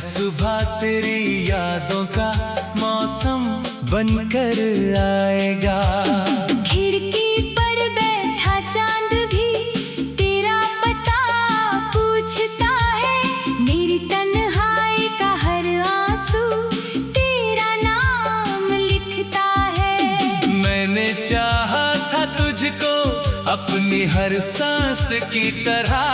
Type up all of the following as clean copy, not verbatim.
सुबह तेरी यादों का मौसम बनकर आएगा। खिड़की पर बैठा चांद भी तेरा पता पूछता है। मेरी तन्हाई का हर आंसू तेरा नाम लिखता है। मैंने चाहा था तुझको अपनी हर सांस की तरह।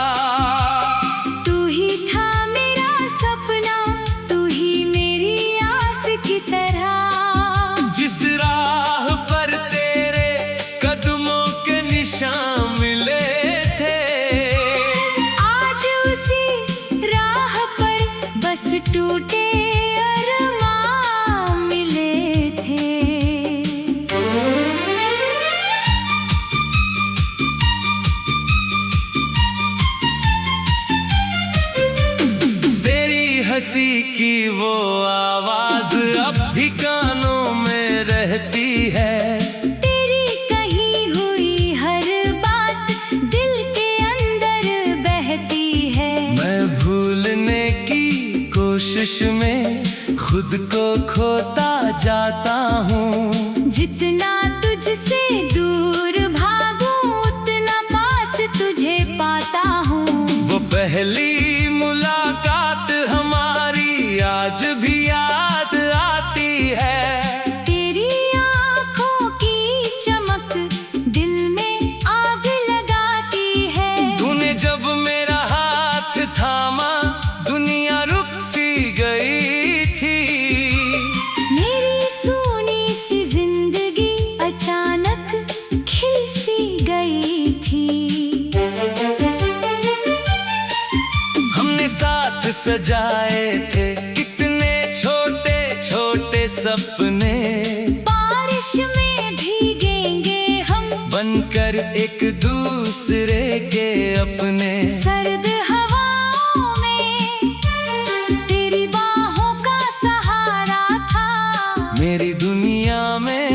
जिस राह पर तेरे कदमों के निशान मिले थे, आज उसी राह पर बस टूटे अरमान मिले थे। तेरी हंसी की वो आवाज अब भी कानों में रहती है। तेरी कही हुई हर बात दिल के अंदर बहती है। मैं भूलने की कोशिश में खुद को खोता जाता हूँ। जितना तुझसे दूर भागूं उतना पास तुझे पाता हूँ। वो पहली मुलाकात हमारी आज भी याद आती है। तेरी आँखों की चमक दिल में आग लगाती है। तूने जब मेरा हाथ थामा दुनिया रुक सी गई थी। मेरी सूनी सी जिंदगी अचानक खिल सी गई थी। हमने साथ सजाए थे कितने छोटे छोटे सपने। बारिश में भीगेंगे हम बनकर एक दूसरे के अपने। सर्द हवाओं में तेरी बाहों का सहारा था। मेरी दुनिया में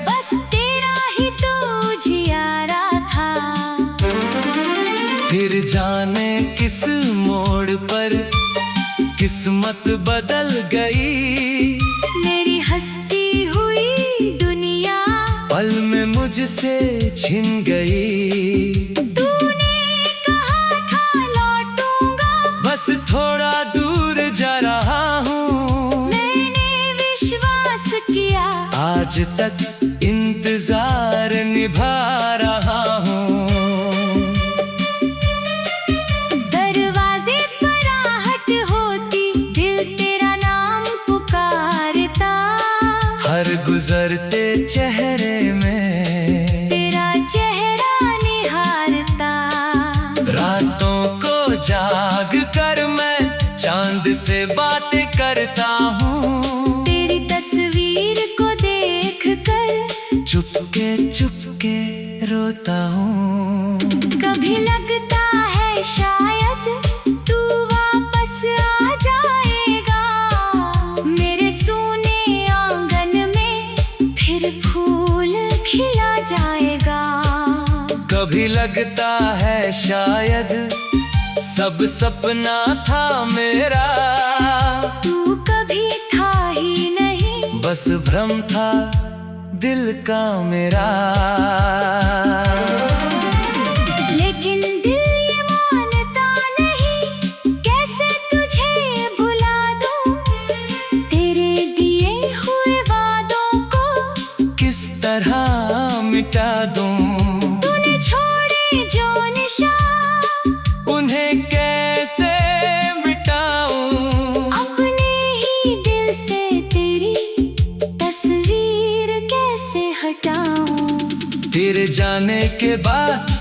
बस तेरा ही तो उजियारा था। फिर जाने किस मोड़ पर किस्मत बदल गई। मेरी हंसती हुई दुनिया पल में मुझसे छिन गई। तूने कहा था लौटूंगा, बस थोड़ा दूर जा रहा हूँ। मैंने विश्वास किया, आज तक इंतजार निभा रहा हूँ। दरवाजे पर आहट होती दिल तेरा नाम पुकारता। हर गुजरते चेहरे में तेरा चेहरा निहारता। रातों को जाग कर मैं चांद से बातें करता हूँ। तेरी तस्वीर को देख कर चुपके चुपके रोता हूँ। कभी लगता है शायद तू वापस आ जाएगा। मेरे सूने आंगन में फिर फूल खिला जाएगा। कभी लगता है शायद सब सपना था मेरा। तू कभी था ही नहीं, बस भ्रम था दिल का मेरा। लेकिन दिल ये मानता नहीं, कैसे तुझे भुला दूं। तेरे दिए हुए वादों को किस तरह मिटा दूं। तूने छोड़े जो निशान उन्हें कैसे मिटाऊं। अपने ही दिल से तेरी तस्वीर कैसे हटाऊं। तेरे जाने के बाद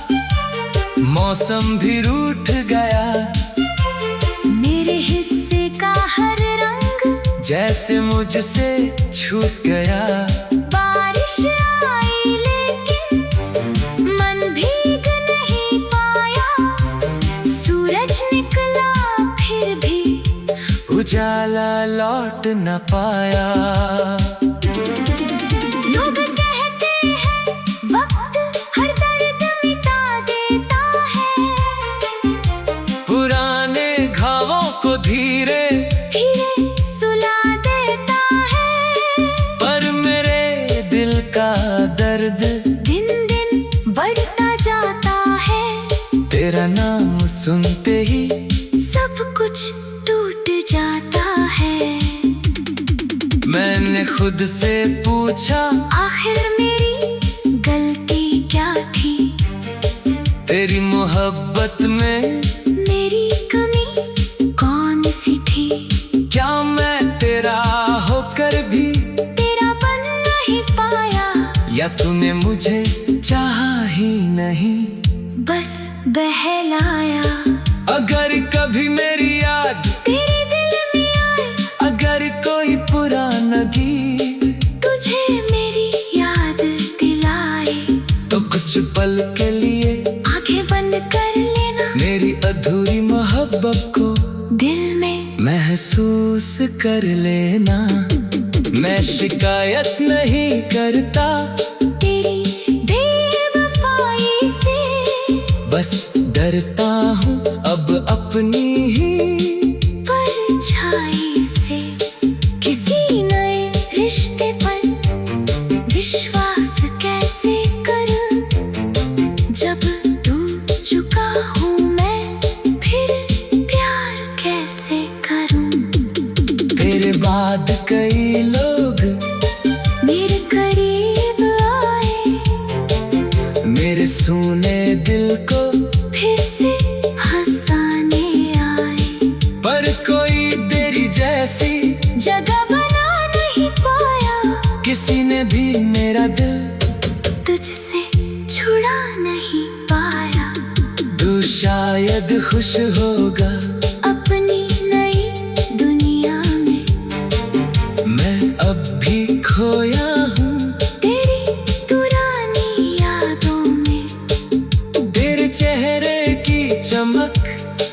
मौसम भी रूठ गया। मेरे हिस्से का हर रंग जैसे मुझसे छूट गया। बारिश आई लेकिन मन भीग नहीं पाया। सूरज निकला फिर भी उजाला लौट न पाया। लोग कहते हैं वक्त हर दर्द मिटा देता है। पुराने घावों मैंने खुद से पूछा, आखिर मेरी गलती क्या थी? तेरी मोहब्बत में मेरी कमी कौन सी थी? क्या मैं तेरा होकर भी तेरा बन नहीं पाया, या तूने मुझे चाहा ही नहीं, बस बहलाया? अगर कभी मेरी याद तेरे दिल में आए, अगर कोई पुराना गीत तुझे मेरी याद दिलाए, तो कुछ पल के लिए आंखें बंद कर लेना, मेरी अधूरी मोहब्बत को दिल में महसूस कर लेना। मैं शिकायत नहीं करता तेरी बेवफाई से, बस डरता हूँ अब अपनी ही परछाई से। किसी नए रिश्ते पर विश्वास कैसे करूं, जब टूट चुका हूँ मैं फिर प्यार कैसे करूं? तेरे बाद कई लोग मेरे करीब आए, मेरे सूने दिल को फिर से हंसाने आए, पर कोई तेरी जैसी जगह बना नहीं पाया, किसी ने भी मेरा दिल तुझसे छुड़ा नहीं पाया। तू शायद खुश होगा अपनी नई दुनिया में, मैं अब भी खोया हूँ तेरी पुरानी यादों में, तेरे चेहरे की चमक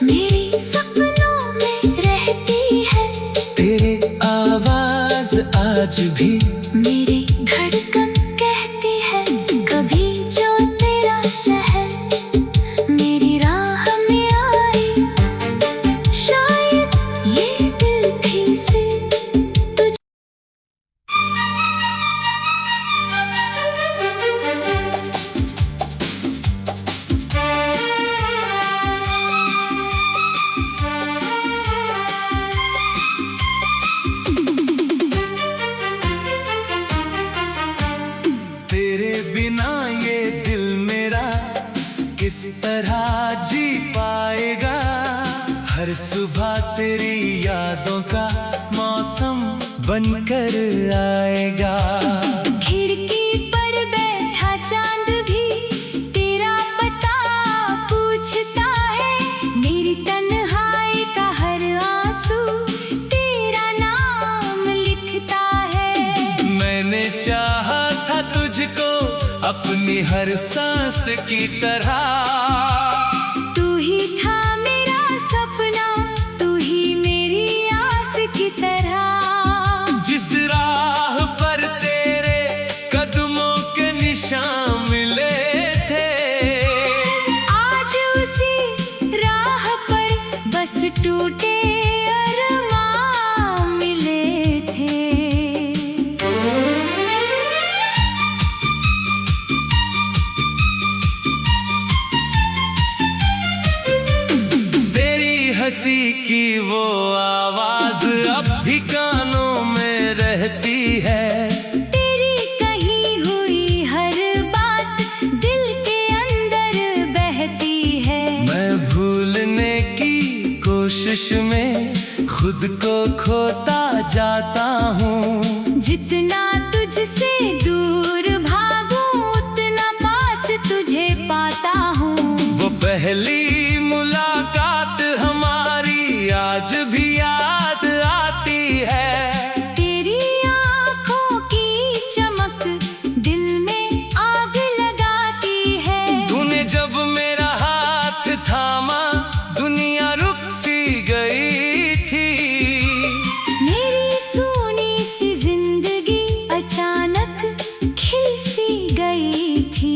मेरे सपनों में रहती है, तेरी आवाज आज भी मेरी धड़कन कहती है, कभी जो तेरा शहर मेरी राह में आई, शायद ये दिल फिर से तुझ तेरे बिना ये दिल मेरा किस तरह जी पाएगा। हर सुबह तेरी यादों का मौसम बनकर आएगा। खिड़की पर बैठा चांद भी तेरा पता पूछता है, मेरी तन्हाई का हर आंसू तेरा नाम लिखता है। मैंने चाहा था तुझको अपनी हर सांस की तरह, तू ही था मेरा सपना, तू ही मेरी आस की तरह। जिस राह पर तेरे कदमों के निशान मिले थे, आज उसी राह पर बस टूटे अरमां मिले थे। तेरी हंसी की वो आवाज अब भी कानों में रहती है। तेरी कही हुई हर बात दिल के अंदर बहती है। मैं भूलने की कोशिश में खुद को खोता जाता हूँ। जितना तुझसे दूर भागूं उतना पास तुझे पाता हूँ। वो पहली मुलाकात हमारी आज भी याद आती है। तेरी आँखों की चमक दिल में आग लगाती है। तूने जब मेरा हाथ थामा दुनिया रुक सी गई थी। मेरी सूनी सी जिंदगी अचानक खिल सी गई थी।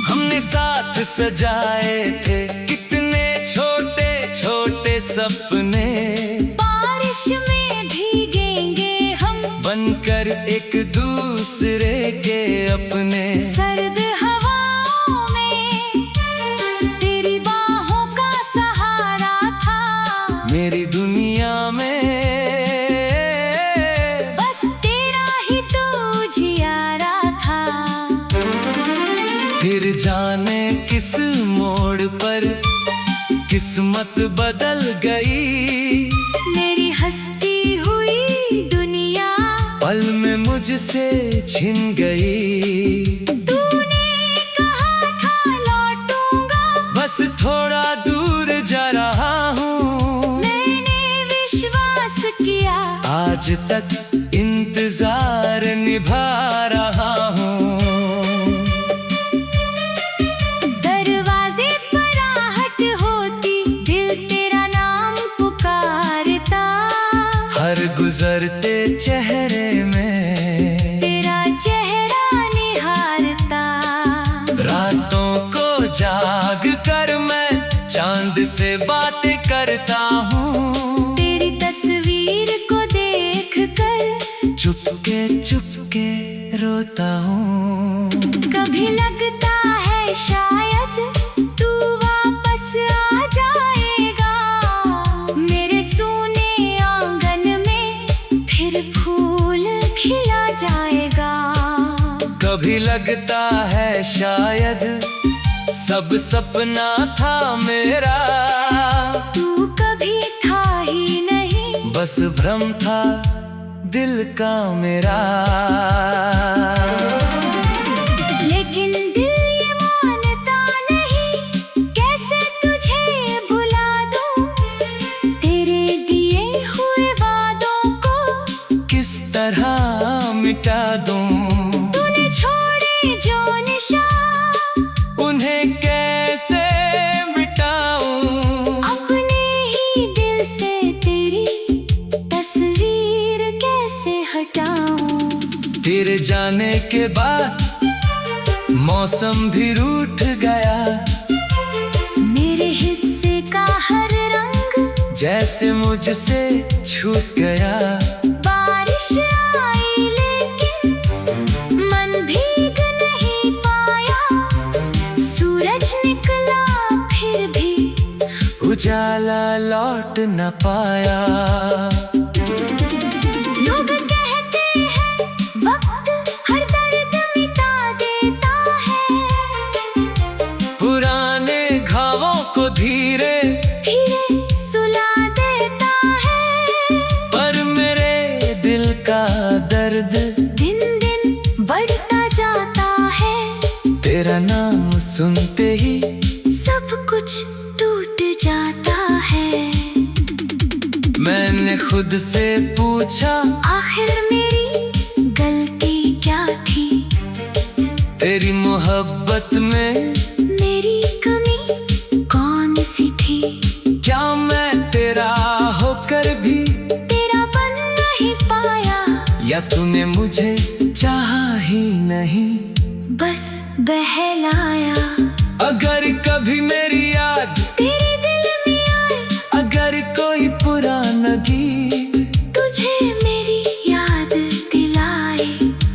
हमने साथ सजाए थे कितने छोटे छोटे सपने। बारिश में भीगेंगे हम बनकर एक दूसरे के अपने। सर्द हवाओं में तेरी बाहों का सहारा था। मेरी दुनिया में किस्मत बदल गई, मेरी हस्ती हुई दुनिया पल में मुझसे छिन गई। तूने कहा था लौटूंगा, बस थोड़ा दूर जा रहा हूँ। मैंने विश्वास किया, आज तक इंतजार निभा रहा हूँ। दरवाजे पर आहट होती, दिल तेरा नाम पुकारता। हर गुजरते चेहरे में तेरा चेहरा निहारता। रातों को जाग कर मैं चांद से बातें करता हूँ। तेरी तस्वीर को देख कर चुपके चुपके रोता हूँ। कभी लगता है शायद तू वापस आ जाएगा, मेरे सूने आंगन में फिर फूल खिला जाएगा। कभी लगता है शायद सब सपना था मेरा, तू कभी था ही नहीं, बस भ्रम था दिल का मेरा। लेकिन दिल ये मानता नहीं, कैसे तुझे भुला दूं, तेरे दिए हुए वादों को किस तरह मिटा दूं। तूने छोड़े जो निशान, उन्हें कैसे मिटाऊं। अपने ही दिल से तेरी तस्वीर कैसे हटाऊं। तेरे जाने के बाद मौसम भी रूठ गया, मेरे हिस्से का हर रंग जैसे मुझसे छूट गया। बारिश आई लेकिन मन भीग नहीं पाया, सूरज निकला फिर भी उजाला लौट न पाया। लोग कहते हैं वक्त हर दर्द मिटा देता है, पुराने घावों को धीरे धीरे सुला देता है। पर मेरे दिल का दर्द दिन दिन बढ़ता जाता है, तेरा नाम सुनते ही सब कुछ टूट जाता है। मैंने खुद से पूछा आखिर मेरी गलती क्या थी, तेरी मोहब्बत में मेरी कमी कौन सी थी। क्या मैं तेरा होकर भी तेरा बन नहीं पाया, या तूने मुझे चाहा ही नहीं। बस बहलाया। अगर कभी मेरी याद तेरे दिल में आए, अगर कोई पुराना गीत तुझे मेरी याद दिलाए,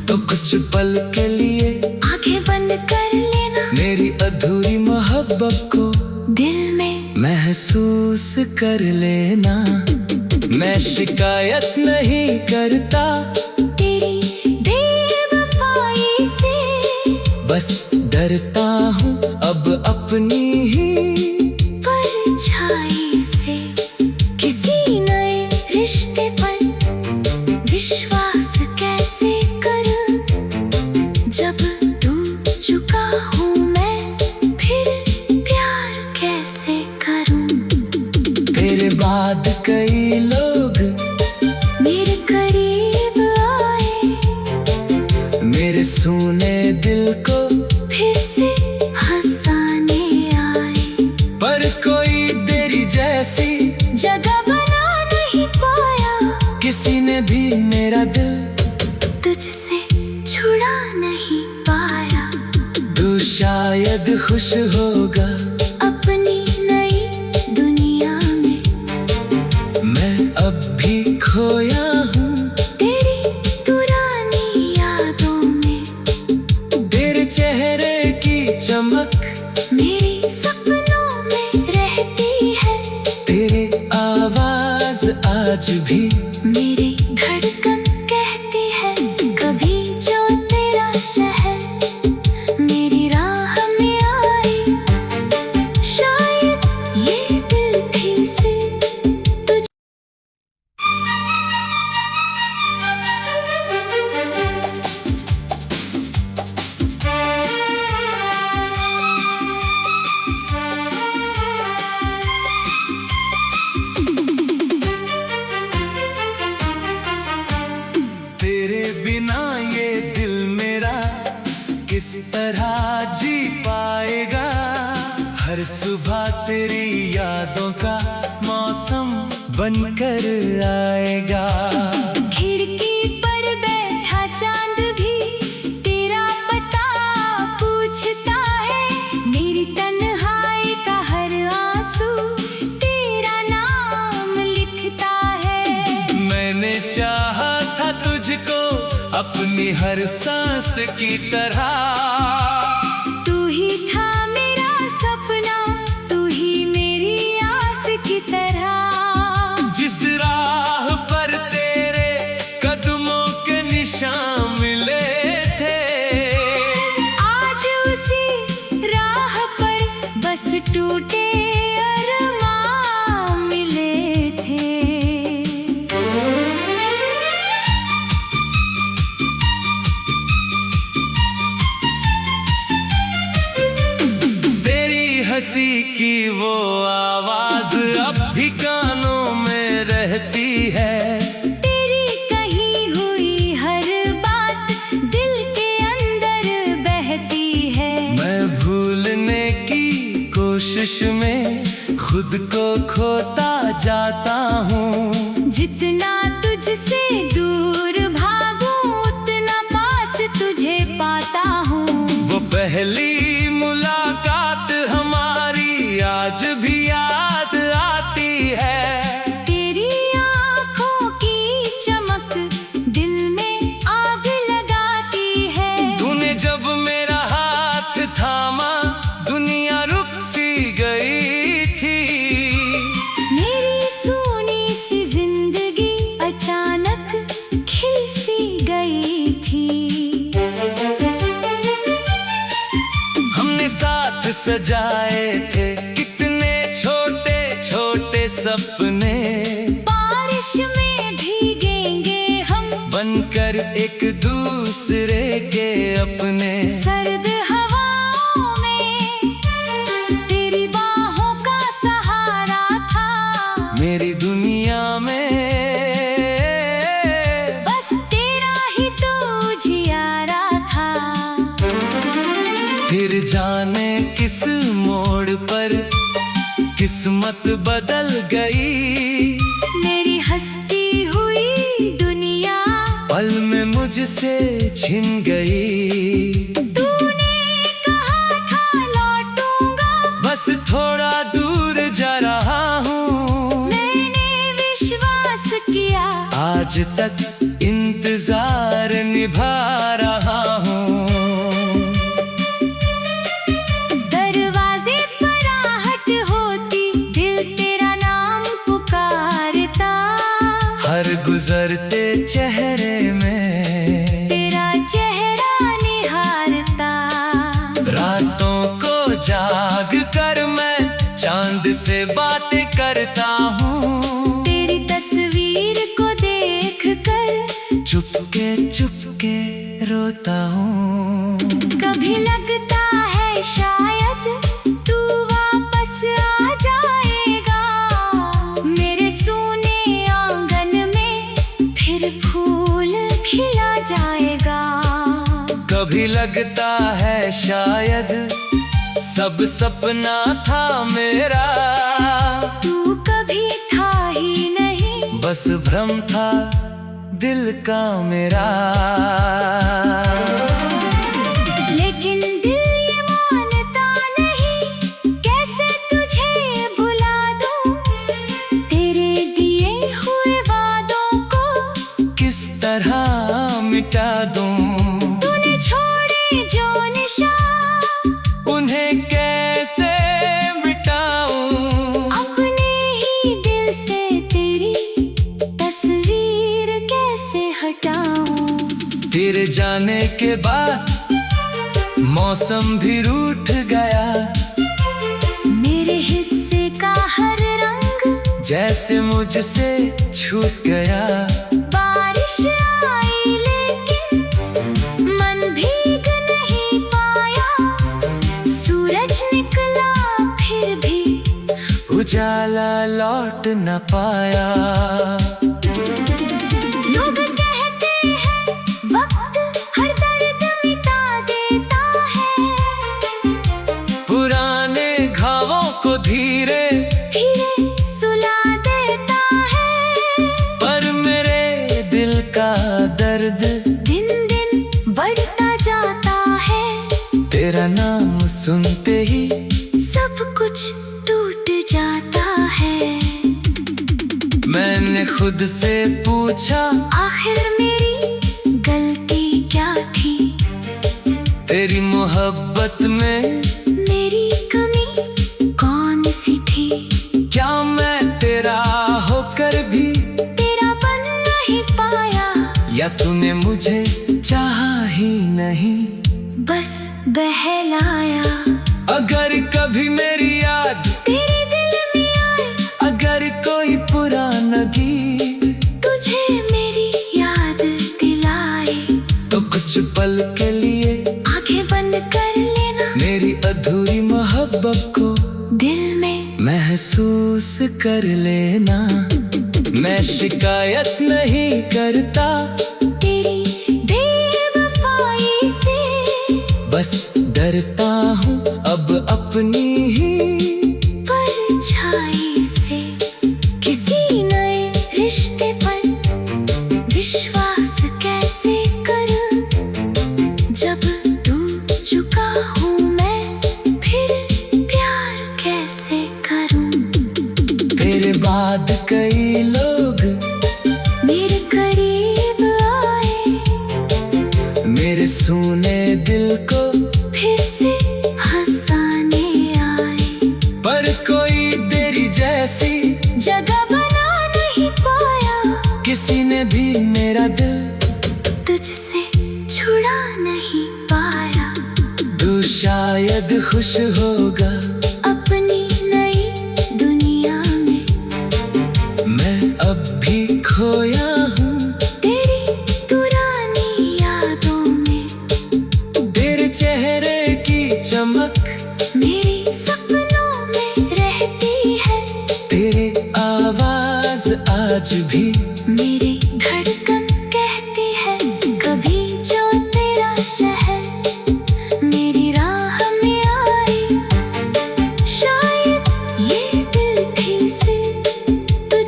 तो कुछ पल के लिए आंखें बंद कर लेना, मेरी अधूरी मोहब्बत को दिल में महसूस कर लेना। मैं शिकायत नहीं करता तेरी बेवफाई से, बस डरता हूँ अब अपनी ही परछाई से। किसी नए रिश्ते पर विश्वास कैसे करूं, जब टूट चुका हूँ मैं फिर प्यार कैसे करूं। तेरे बाद कई लोग मेरे करीब आए, मेरे सूने दिल को फिर से हंसाने आए, पर कोई तेरी जैसी जगह बना नहीं पाया, किसी ने भी मेरा दिल तुझसे छुड़ा नहीं पाया। तू शायद खुश होगा अपनी नई दुनिया में मैं अब भी खोया हूँ तेरी पुरानी यादों में, तेरे चेहरे की चमक मेरे सपनों में रहती है, तेरी आवाज आज भी मेरी धड़कन कहती है। कभी जो तेरा शहर मेरी राह में आए, शायद ये दिल हर सुबह तेरी यादों का मौसम बनकर आएगा। खिड़की पर बैठा चांद भी तेरा पता पूछता है। मेरी तन्हाई का हर आंसू तेरा नाम लिखता है। मैंने चाहा था तुझको अपनी हर सांस की तरह। तू ही था मेरा सपना, तू ही मेरी आस की तरह। जिस राह पर तेरे कदमों के निशान मिले थे, आज उसी राह पर बस टूटे अरमान मिले थे। हंसी की वो आवाज अब भी कानों में रहती है। तेरी कही हुई हर बात दिल के अंदर बहती है। मैं भूलने की कोशिश में खुद को खोता जाता हूँ। जितना तुझसे दूर भागूं उतना पास तुझे पाता हूँ। वो पहली मुलाकात हमारी आज भी याद आती है। तेरी आँखों की चमक दिल में आग लगाती है। तूने जब मेरा हाथ थामा दुनिया रुक सी गई थी। मेरी सूनी सी जिंदगी अचानक खिल सी गई थी। हमने साथ सजाए थे कितने छोटे छोटे सपने। बारिश में भीगेंगे हम बनकर एक दूसरे के अपने। सर्द हवाओं में तेरी बाहों का सहारा था। मेरी दुनिया में बस तेरा ही तो उजियारा था। फिर जाने किस मोड़ पर किस्मत बदल गई। मेरी हंसती हुई दुनिया पल में मुझसे छिन गई। तूने कहा था लौटूंगा, बस थोड़ा दूर जा रहा हूँ। मैंने विश्वास किया, आज तक इंतजार निभा रहा हूँ। दरवाजे पर आहट होती दिल तेरा नाम पुकारता। हर गुजरते चेहरे में तेरा चेहरा निहारता। रातों को जाग कर मैं चांद से बातें करता हूँ। तेरी तस्वीर को देख कर चुपके चुपके रोता हूँ। कभी लगता है शायद तू वापस आ जाएगा। मेरे सूने आंगन में फिर फूल खिला जाएगा। कभी लगता है शायद सब सपना था मेरा। तू कभी था ही नहीं, बस भ्रम था दिल का मेरा। लेकिन दिल ये मानता नहीं, कैसे तुझे भुला दूं। तेरे दिए हुए वादों को किस तरह मिटा दूं। तूने छोड़े जो निशान उन्हें कैसे मिटाऊं। अपने ही दिल से तेरी तस्वीर कैसे हटाऊं। तेरे जाने के बाद मौसम भी रूठ गया। मेरे हिस्से का हर रंग जैसे मुझसे छूट गया। बारिश आई लेकिन मन भीग नहीं पाया। सूरज निकला फिर भी उजाला लौट न पाया। लोग कहते हैं वक्त हर दर्द मिटा देता है। पुराने घावों सुनते ही सब कुछ टूट जाता है। मैंने खुद से पूछा, आखिर मेरी गलती क्या थी? तेरी मोहब्बत में मेरी कमी कौन सी थी? क्या मैं तेरा होकर भी तेरा बन नहीं पाया, या तूने मुझे चाहा ही नहीं, बस बहलाया। अगर कभी मेरी याद तेरे दिल में आए, अगर कोई पुराना गीत तुझे मेरी याद दिलाए, तो कुछ पल के लिए आंखें बंद कर लेना, मेरी अधूरी मोहब्बत को दिल में महसूस कर लेना। मैं शिकायत नहीं करता तेरी बेवफाई से, बस डरता हूँ अब अपनी ही परछाई से। किसी नए रिश्ते पर विश्वास कैसे करूं, जब टूट चुका हूँ मैं, फिर प्यार कैसे करूं? तेरे बाद कई लोग मेरे करीब आए, मेरे सूने दिल को फिर से हंसाने आए, पर कोई तेरी जैसी जगह बना नहीं पाया, किसी ने भी मेरा दिल तुझसे छुड़ा नहीं पाया। तू शायद खुश होगा अपनी नई दुनिया में, मैं अब भी खोया हूँ तेरी पुरानी यादों में। तेरे चेहरे की चमक मेरे सपनों में रहती है, तेरी आवाज आज भी मेरी धड़कन कहती है, कभी जो तेरा शहर मेरी राह में आई, शायद ये दिल फिर से तुझ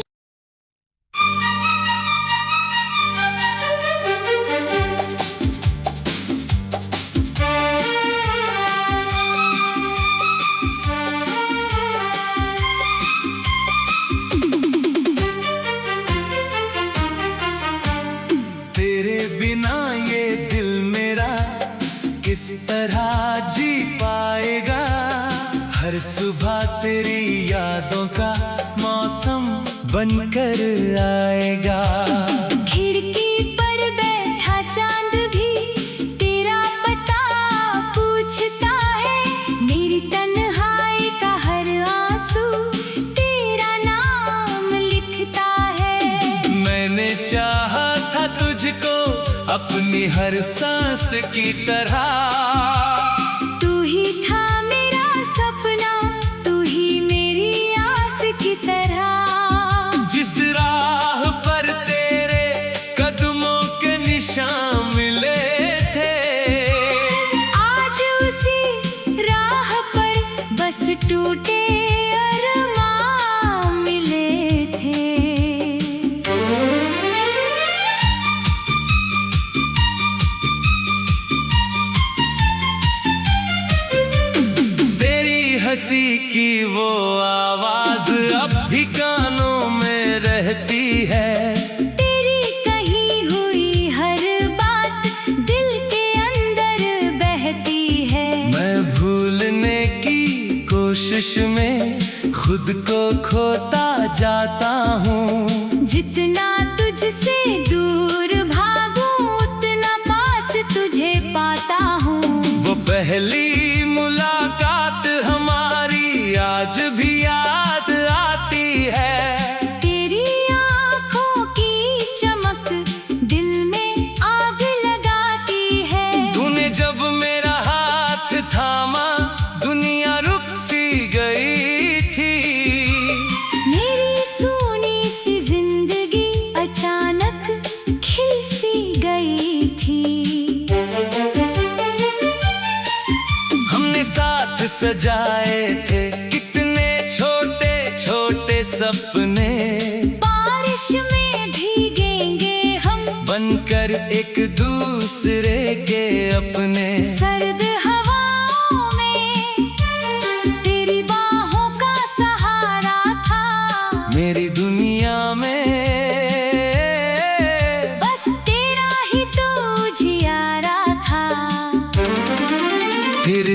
तेरे बिना ये दिल मेरा किस तरह जी पाएगा। हर सुबह तेरी यादों का मौसम बनकर आएगा। खिड़की पर बैठा चांद भी तेरा पता पूछता है, मेरी तन्हाई का हर आंसू तेरा नाम लिखता है। मैंने चाहा था तुझको अपनी हर सांस की तरह, तू ही था मेरा सपना, तू ही मेरी आस की तरह। जिस राह पर तेरे कदमों के निशान मिले थे, आज उसी राह पर बस टूटे अरमान मिले थे। तेरी हंसी की वो आवाज अब भी कानों में रहती है। तेरी कही हुई हर बात दिल के अंदर बहती है। मैं भूलने की कोशिश में खुद को खोता जाता हूँ। जितना तुझसे दूर भागूं, उतना पास तुझे पाता हूँ। वो पहली मुलाकात हमारी आज भी याद आती है। तेरी आँखों की चमक दिल में आग लगाती है। तूने जब मेरा हाथ थामा, दुनिया रुक सी गई थी। मेरी सूनी सी जिंदगी अचानक खिल सी गई थी। हमने साथ सजाए थे कितने छोटे छोटे सपने, बारिश में भीगेंगे हम बनकर एक दूसरे के अपने। सर्द हवाओं में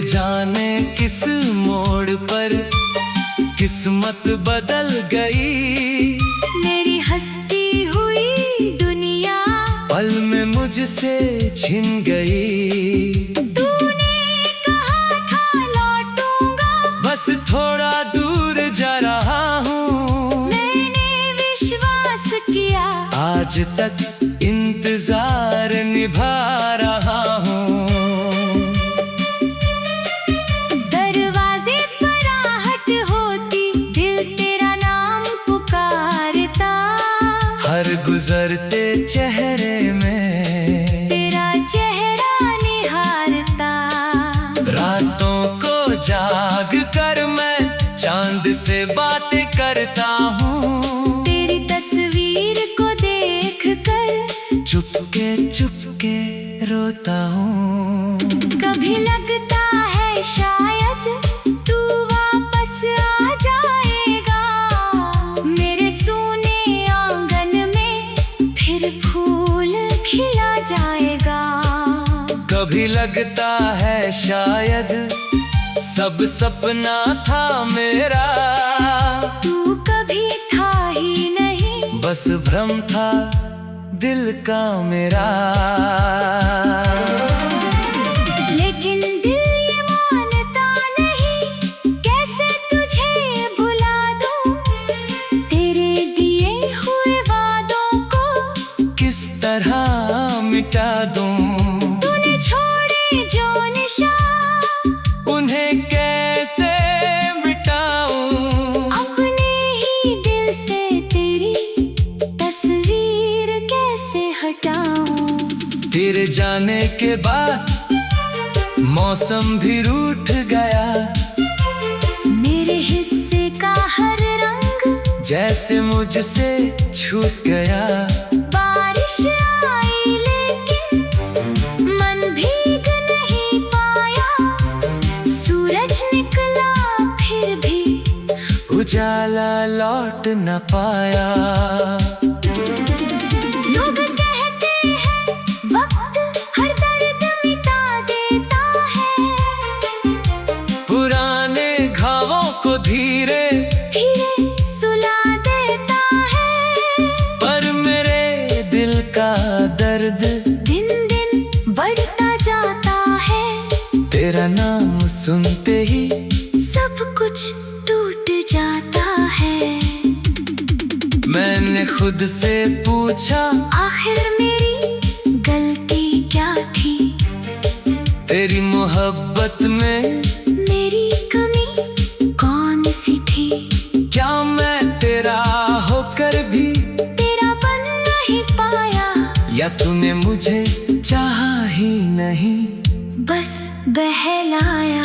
जाने किस मोड़ पर किस्मत बदल गई। मेरी हंसती हुई दुनिया पल में मुझसे छिन गई। तूने कहा था लौटूंगा, बस थोड़ा दूर जा रहा हूँ। मैंने विश्वास किया, आज तक इंतजार निभा रहा हूँ। दरवाजे पर आहट होती, दिल तेरा नाम पुकारता। हर गुजरते चेहरे में तेरा चेहरा निहारता। रातों को जाग कर मैं चांद से बातें करता हूँ। तेरी तस्वीर को देख कर चुपके चुपके रोता हूँ। कभी लगता है शायद तू वापस आ जाएगा। मेरे सूने आंगन में फिर फूल खिला जाएगा। कभी लगता है शायद सब सपना था मेरा। तू कभी था ही नहीं, बस भ्रम था दिल का मेरा। लेकिन दिल ये मानता नहीं, कैसे तुझे भुला दूं। तेरे दिए हुए वादों को किस तरह मिटा दूं। तूने छोड़े जो निशान, उन्हें कैसे मिटाऊं। अपने ही दिल से तेरी तस्वीर कैसे हटाऊं। तेरे जाने के बाद मौसम भी रूठ गया। मेरे हिस्से का हर रंग जैसे मुझसे छूट गया। बारिश आई लेकिन मन भीग नहीं पाया। सूरज निकला फिर भी उजाला लौट न पाया। लोग कहते हैं वक्त हर दर्द मिटा देता है। पुराने घावों को धीरे धीरे सुला देता है। पर मेरे दिल का दर्द दिन दिन बढ़ता जाता है। तेरा नाम सुनते ही सब कुछ टूट जाता है। मैंने खुद से पूछा आखिर मेरी गलती क्या थी। तेरी मोहब्बत में मेरी कमी कौन सी थी। क्या मैं तेरा होकर भी तेरा बन नहीं पाया, या तूने मुझे चाहा ही नहीं। बस बहलाया।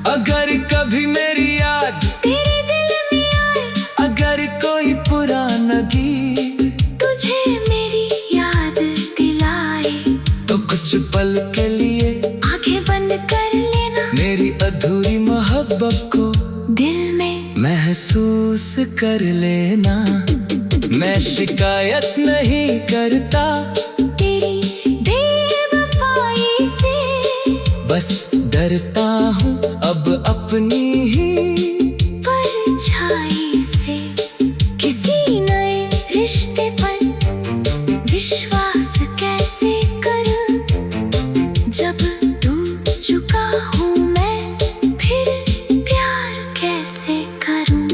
अगर कभी मेरी याद तेरे दिल में आए, अगर कोई पुराना गीत तुझे मेरी याद दिलाए, तो कुछ पल के लिए आंखें बंद कर लेना। मेरी अधूरी मोहब्बत को दिल में महसूस कर लेना। मैं शिकायत नहीं करता तेरी बेवफाई से, बस डरता हूँ अब अपनी ही परछाई से। किसी नए रिश्ते पर विश्वास कैसे करूं, जब टूट चुका हूँ मैं फिर प्यार कैसे करूं।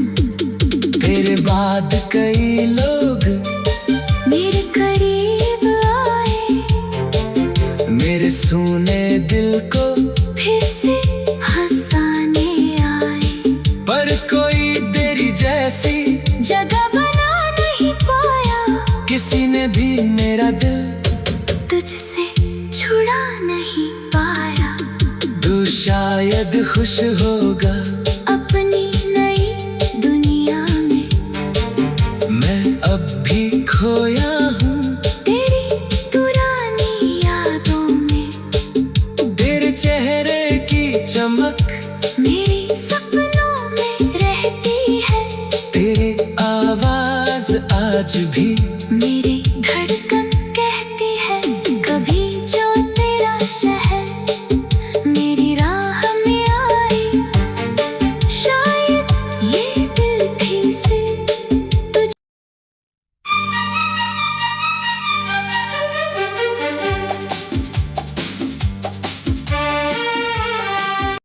तेरे बाद कई लोग मेरे करीब आए, मेरे सूने दिल को फिर से हंसाने आए। पर कोई तेरी जैसी जगह बना नहीं पाया, किसी ने भी मेरा दिल तुझसे छुड़ा नहीं पाया। तू शायद खुश होगा